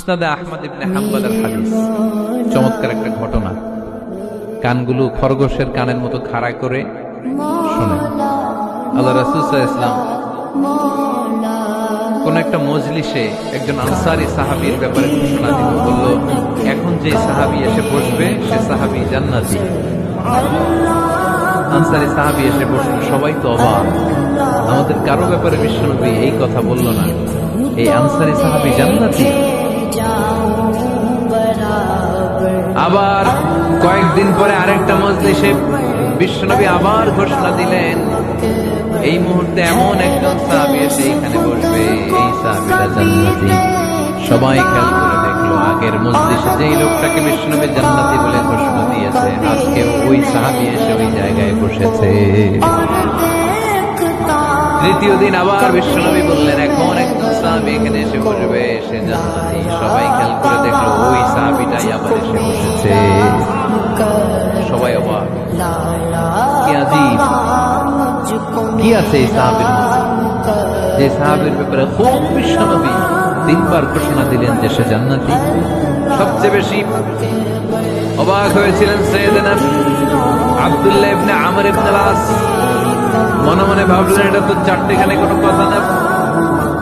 মুসনাদে আহমদ ইবনে হাম্বলের হাদিস, চমৎকার একটা ঘটনা। কানগুলো খরগোশের কানের মতো খাড়া করে শোনে। আল্লাহ রাসূল সাল্লাল্লাহু আলাইহি ওয়াসাল্লাম কোন একটা মজলিসে একজন আনসারী সাহাবীর ব্যাপারে ঘোষণা দিল, বলল এখন যে সাহাবী এসে বসবে সে সাহাবী জান্নাতি। আনসারী সাহাবী এসে বসল, সবাই তো অবাক, আমাদের কারো ব্যাপারে বিশ্বনবী এই কথা বলল না, এই আনসারী সাহাবী জান্নাতি। আবার কয়েকদিন পরে আরেকটা মজলিসে বিশ্বনবী আবার ঘোষণা দিলেন, এই মুহূর্তে এমন একজন সাহাবী এসে এখানে বসবে, এই সাহাবীটা জান্নাতি। সবাই খেয়াল করে দেখলো, আগের মজলিসে যেই লোকটাকে বিশ্বনবী জান্নাতি বলে ঘোষণা দিয়েছে, আজকে ওই সাহাবী এসে ওই জায়গায় বসেছে। তৃতীয় দিন আবার বিশ্বনবী বললেন, এখন একজন সাহাবী এখানে এসে বসবে, সে জান্নাতি। সবাই খেয়াল করে দেখলো, ওই সাহাবীটাই আবার এসে বসেছে। সবাই অবাক, কি আজীব, কি আছে এই সাহাবীর মধ্যে, যে সাহাবীর ব্যাপারে খুব বিশ্বনবী তিনবার ঘোষণা দিলেন যে সে জান্নাতি। সবচেয়ে বেশি অবাক হয়েছিলেন সাইয়েদনা আব্দুল্লাহ ইবনে আমর ইবনে আল-আস। মনে মনে ভাবলেন, এটা তো চারটেখানে কোনো কথা না,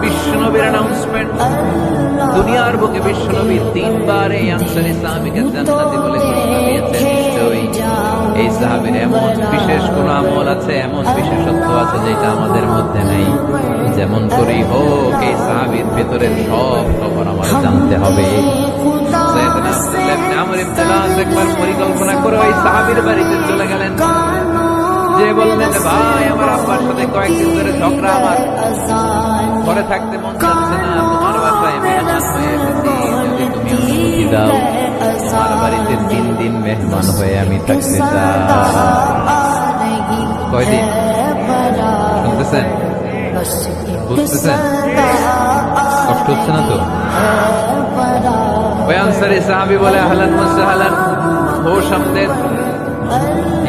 বিশ্বনবীর অ্যানাউন্সমেন্ট। দুনিয়ার বুকে বিশ্বনবী তিনবার এই আনসারী সাহাবীকে জান্নাতি বলে ঘোষণা দিয়েছেন। নিশ্চয়ই এই সাহাবীর এমন বিশেষ কোন আমল আছে, এমন বিশেষত্ব আছে যেটা আমাদের মধ্যে নেই। যেমন করেই হোক এই সাহাবীর ভেতরের সব খবর আমার জানতে হবে। সাইয়েদনা আব্দুল্লাহ ইবনে আমর ইবনে আল-আস একবার পরিকল্পনা করে ওই সাহাবীর বাড়িতে চলে গেলেন। যে বললেন, ভাই আমার আব্বার সাথে কয়েকদিন ধরে ঝগড়া, আমার ঘরে থাকতে মন যাচ্ছে না, তোমার বাসায় মেহমান হয়ে এসেছি, যদি তুমি অনুমতি দাও তোমার বাড়িতে 3 দিন মেহমান হয়ে আমি থাকতে চাই। কয়দিন? শুনতেছেন? বুঝতেছেন? কষ্ট হচ্ছে না তো? ওই আনসারী সাহাবী বলে, আহলান ওয়া সাহলান, খোশ আমদেদ,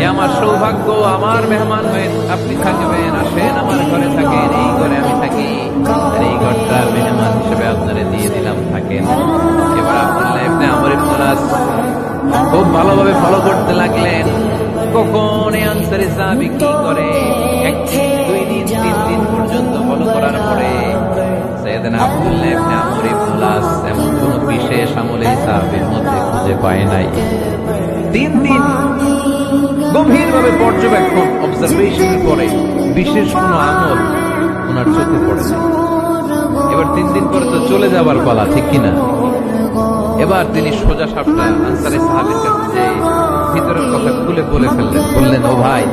এ আমার সৌভাগ্য, আমার মেহমান হয়ে আপনি থাকবেন, আসেন আমার ঘরে থাকেন, এই ঘরে আমি থাকি, আর এই ঘরটা মেহমান হিসেবে আপনারে দিয়ে দিলাম, থাকেন। এবার আব্দুল্লাহ ইবনে আমর ইবনে আল-আস খুব ভালোভাবে ফলো করতে লাগলেন, কখন এই আনসারী সাহাবী কি করে। 1 দিন, 2 দিন, 3 দিন পর্যন্ত ফলো করার পরে সাইয়েদনা আব্দুল্লাহ ইবনে আমর ইবনে আল-আস এমন কোন বিশেষ আমল এই সাহাবীর মধ্যে খুঁজে পায় নাই। 3 দিন গভীরভাবে পর্যবেক্ষণ, অবজারভেশনের পরে বিশেষ কোন আমল ওনার চোখে পড়ে না। এবার 3 দিন পরে তো চলে যাবার পালা, ঠিক কিনা? এবার তিনি সোজা সাপটা আনসারী সাহাবীর কাছে যে ভিতরের কথা খুলে বলে ফেললেন, বললেন, ও ভাই,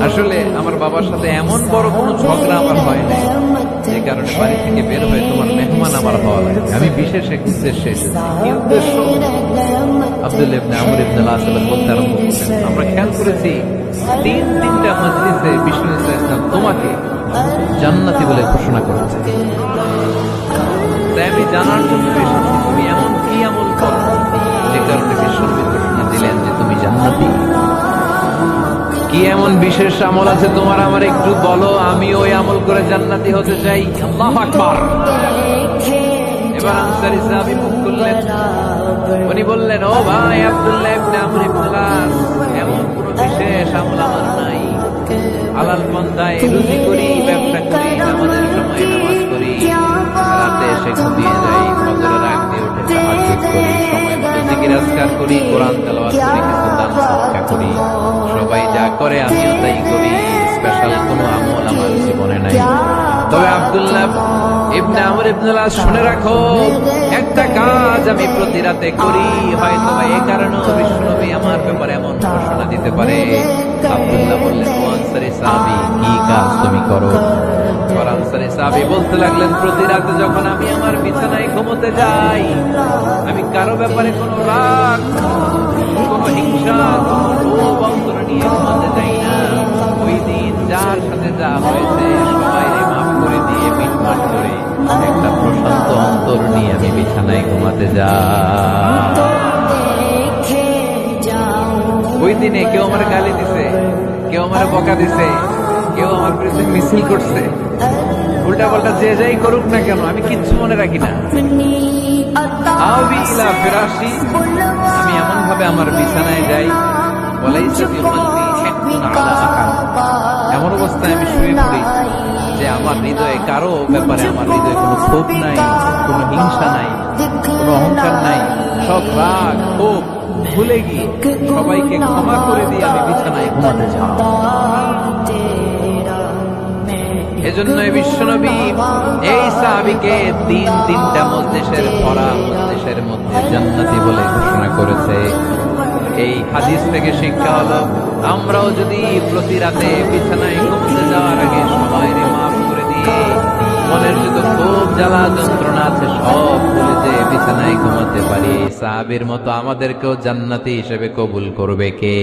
আসলে আমার বাবার সাথে এমন বড় কোনো ঝগড়া আমার হয় নাই, যে কারণে বাড়ি থেকে বের হয়ে তোমার মেহমান আমার হওয়া লাগে। আমি বিশেষ এক উদ্দেশ্যে এসেছি। কি উদ্দেশ্য? আব্দুল্লাহ ইবনে আমর ইবনে আল-আস বলতে আরম্ভ করলেন, আমরা খেয়াল করেছি 3টা মজলিসে বিষ্ণু ইসলাম তোমাকে জান্নাতি বলে ঘোষণা করেছে, তাই আমি জানার জন্য এসেছি তুমি এমন কি আমল করো যে কারণে বিষ্ণু ঘোষণা দিলেন যে তুমি জান্নাতি। কি এমন বিশেষ আমল আছে তোমার, আমার একটু বলো, আমি ওই আমল করে জান্নাতি হতে চাই। আল্লাহু আকবার। এবার আনসারী সাহাবী মুখ খুললেন, উনি বললেন, ও ভাই আব্দুল্লাহ ইবনে আমর ইবনে আল-আস, এমন কোন বিশেষ আমল আমার নাই। হালাল পন্থায় রুজি করি, ব্যবসা করি, নামাজের সময় নামাজ করি, রাতে এসে ঘুমিয়ে যাই, ফজরের আগ দিয়ে উঠে তাহাজ্জুদ করি, সময় মতো জিকির আজকার করি, কোরআন তেলাওয়াত করি, কিছু দান সদকা করি। সবাই যা করে আমিও তাই করি, স্পেশাল কোনো আমল আমার জীবনে নাই। তবে আব্দুল্লাহ ইবনে আমর ইবনে আল-আস, শুনে রাখো, একটা কাজ আমি প্রতি রাতে করি, হয়তো এই কারণেও বিশ্বনবী আমার ব্যাপারে এমন ঘোষণা দিতে পারে। আব্দুল্লাহ বললেন, ও আনসারী সাহাবী, কি কাজ তুমি করো? আর আনসারী সাহাবী বলতে লাগলেন, প্রতি রাতে যখন আমি আমার বিছানায় ঘুমোতে যাই, আমি কারো ব্যাপারে কোনো রাগ, কোনো হিংসা, কোনো লোভ অন্তর নিয়ে ঘুমাতে যাই না। ওই দিন যার সাথে যা হয়েছে সবাই মাফ করে দিয়ে মিটমাট করে একটা প্রশান্ত অন্তর নিয়ে আমি বিছানায় ঘুমাতে যাই। ওই দিনে কেউ আমার গালি দিছে, কেউ আমার বকা দিছে, কেউ আমার বিরুদ্ধে মিছিল করছে, উল্টা পাল্টা যে যাই করুক না কেন, আমি কিচ্ছু মনে রাখি না। আও বি ইলা ফিরাশি, আমি এমন ভাবে আমার বিছানায় যাই, ওয়ালাইসা ফি কলবি হিকমুন আলা আহাদ, এমন অবস্থায় আমি শুয়ে পড়ি যে আমার হৃদয়ে কারো ব্যাপারে আমার হৃদয়ে কোনো ক্ষোভ নাই, কোনো হিংসা নাই, কোনো অহংকার নাই, সব রাগ ক্ষোভ ভুলে গিয়ে সবাইকে ক্ষমা করে দিয়ে আমি বিছানায় ঘুমাতে যাই। এজন্য বিশ্বনবী এই সাহাবীকে তিনটা মজলিসের ভরা মজলিসের মধ্যে জান্নাতি বলে ঘোষণা করেছে। এই হাদিস থেকে শিক্ষা হলো, আমরাও যদি প্রতি রাতে বিছানায় ঘুমোতে যাওয়ার আগে সবাই মাফ করে দিয়ে মনের যত ক্ষোভ জ্বালা যন্ত্রণা আছে সব ভুলে যে বিছানায় ঘুমাতে পারি, সাহাবীর মতো আমাদেরকেও জান্নাতি হিসেবে কবুল করবে কে?